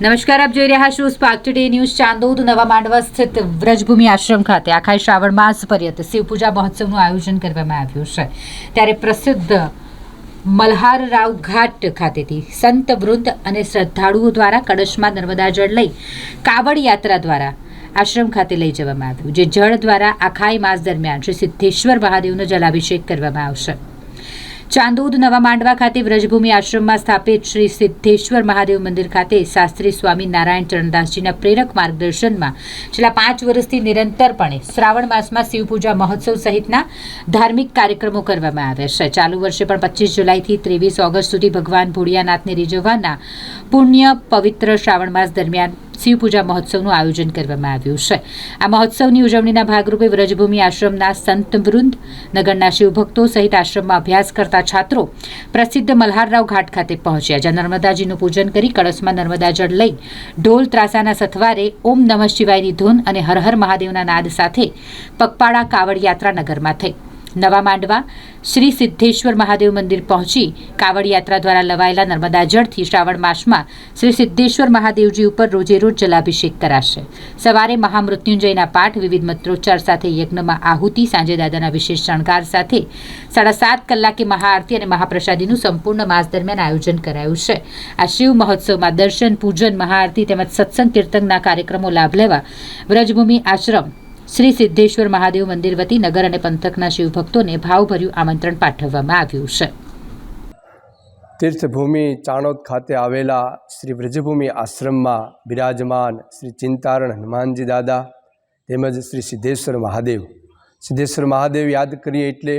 નમસ્કાર, આપ જોઈ રહ્યા છો સ્પાર્ક ટુડે ન્યૂઝ. ચાંદોદ નવા માંડવા સ્થિત વ્રજભૂમિ આશ્રમ ખાતે આખા શ્રાવણ માસ પર્યંત શિવપૂજા મહોત્સવનું આયોજન કરવામાં આવ્યું છે. ત્યારે પ્રસિદ્ધ મલ્હારરાવ ઘાટ ખાતેથી સંત વૃંદ અને શ્રદ્ધાળુઓ દ્વારા કળશમાં નર્મદા જળ લઈ કાવડ યાત્રા દ્વારા આશ્રમ ખાતે લઈ જવામાં આવ્યું, જે જળ દ્વારા આખાય માસ દરમિયાન શ્રી સિદ્ધેશ્વર મહાદેવનો જલાભિષેક કરવામાં આવશે. ચાંદોદ નવા માંડવા ખાતે વ્રજભૂમિ આશ્રમમાં સ્થાપિત શ્રી સિદ્ધેશ્વર મહાદેવ મંદિર ખાતે શાસ્ત્રી સ્વામી નારાયણ ચરણદાસજીના પ્રેરક માર્ગદર્શનમાં છેલ્લા 5 વર્ષથી નિરંતરપણે શ્રાવણ માસમાં શિવપૂજા મહોત્સવ સહિતના ધાર્મિક કાર્યક્રમો કરવામાં આવ્યા છે. ચાલુ વર્ષે પણ 25 જુલાઈથી 23 ઓગસ્ટ સુધી ભગવાન ભોળિયાનાથને રીઝવવાના પુણ્ય પવિત્ર શ્રાવણ માસ દરમિયાન શિવપૂજા મહોત્સવનું આયોજન કરવામાં આવ્યું છે. આ મહોત્સવની ઉજવણીના ભાગરૂપે વ્રજભૂમિ આશ્રમના સંત વૃંદ, નગરના શિવભક્તો સહિત આશ્રમમાં અભ્યાસ કરતા છાત્રો પ્રસિદ્ધ મલ્હારરાવ ઘાટ ખાતે પહોંચ્યા, જ્યાં નર્મદાજીનું પૂજન કરી કળશમાં નર્મદા જળ લઈ ઢોલ ત્રાસાના સથવારે ઓમ નમઃ શિવાયની ધૂન અને હર હર મહાદેવના નાદ સાથે પગપાળા કાવડ યાત્રા નગરમાં થઈ. નવા માંડવા શ્રી સિદ્ધેશ્વર મહાદેવ મંદિર પહોંચી કાવડ યાત્રા દ્વારા લવાયેલા નર્મદા જળથી શ્રાવણ માસમાં શ્રી સિદ્ધેશ્વર મહાદેવજી ઉપર રોજે રોજ જલાભિષેક કરાશે. સવારે મહામૃત્યુંજયના પાઠ, વિવિધ મંત્રોચ્ચાર સાથે યજ્ઞમાં આહુતિ, સાંજે દાદાના વિશેષ શણગાર સાથે 7.5 કલાકે મહાઆરતી અને મહાપ્રસાદીનું સંપૂર્ણ માસ દરમિયાન આયોજન કરાયું છે. આ શિવ મહોત્સવમાં દર્શન, પૂજન, મહાઆરતી તેમજ સત્સંગ કીર્તનના કાર્યક્રમો લાભ લેવા વ્રજભૂમિ આશ્રમ શ્રી સિદ્ધેશ્વર મહાદેવ મંદિર વતી નગર અને પંથકના શિવભક્તોને ભાવભર્યું આમંત્રણ પાઠવવામાં આવ્યું છે. તીર્થભૂમિ ચાણોદ ખાતે આવેલા શ્રી વ્રજભૂમિ આશ્રમમાં બિરાજમાન શ્રી ચિંતારણ હનુમાનજી દાદા તેમજ શ્રી સિદ્ધેશ્વર મહાદેવ યાદ કરીએ એટલે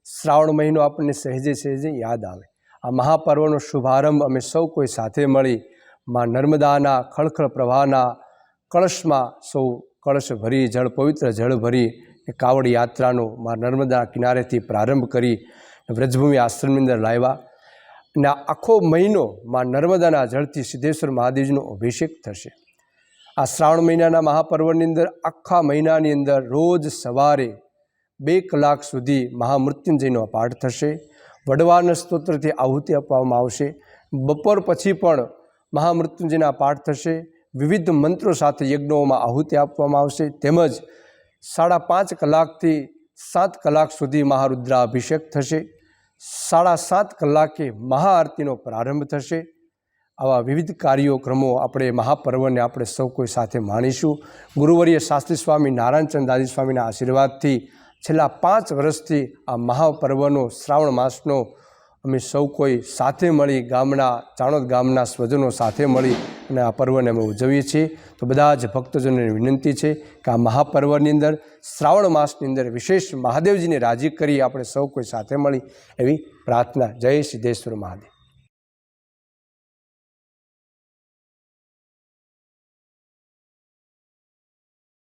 શ્રાવણ મહિનો આપણને સહેજે યાદ આવે. આ મહાપર્વનો શુભારંભ અમે સૌ કોઈ સાથે મળી માં નર્મદાના ખળખળ પ્રવાહના કળશમાં સૌ કળશ ભરી, પવિત્ર જળ ભરી કાવડ યાત્રાનો માં નર્મદા કિનારેથી પ્રારંભ કરી વ્રજભૂમિ આશ્રમની અંદર લાવ્યા. અને આખો મહિનો માં નર્મદાના જળથી સિદ્ધેશ્વર મહાદેવજીનો અભિષેક થશે. આ શ્રાવણ મહિનાના મહાપર્વની અંદર આખા મહિનાની અંદર રોજ સવારે 2 કલાક સુધી મહામૃત્યુંજયનો પાઠ થશે. વડવાન સ્તોત્રથી આહુતિ આપવામાં આવશે. બપોર પછી પણ મહામૃત્યુંજયના પાઠ થશે. વિવિધ મંત્રો સાથે યજ્ઞોમાં આહુતિ આપવામાં આવશે. તેમજ 5.5 કલાકથી 7 કલાક સુધી મહારુદ્રાભિષેક થશે. 7.5 કલાકે મહાઆરતીનો પ્રારંભ થશે. આવા વિવિધ કાર્યક્રમો આપણે મહાપર્વને આપણે સૌ કોઈ સાથે માણીશું. ગુરુવર્ય શાસ્ત્રી સ્વામી નારાયણ ચરણદાસજી સ્વામીના આશીર્વાદથી છેલ્લા 5 વર્ષથી આ મહાપર્વનો શ્રાવણ માસનો અમે સૌ કોઈ સાથે મળી ચાણોદ ગામના સ્વજનો સાથે મળી અને આ પર્વને અમે ઉજવીએ છીએ. તો બધા જ ભક્તજનોને વિનંતી છે કે આ મહાપર્વની અંદર શ્રાવણ માસની અંદર વિશેષ મહાદેવજીને રાજી કરી આપણે સૌ કોઈ સાથે મળી એવી પ્રાર્થના. જય સિદ્ધેશ્વર મહાદેવ.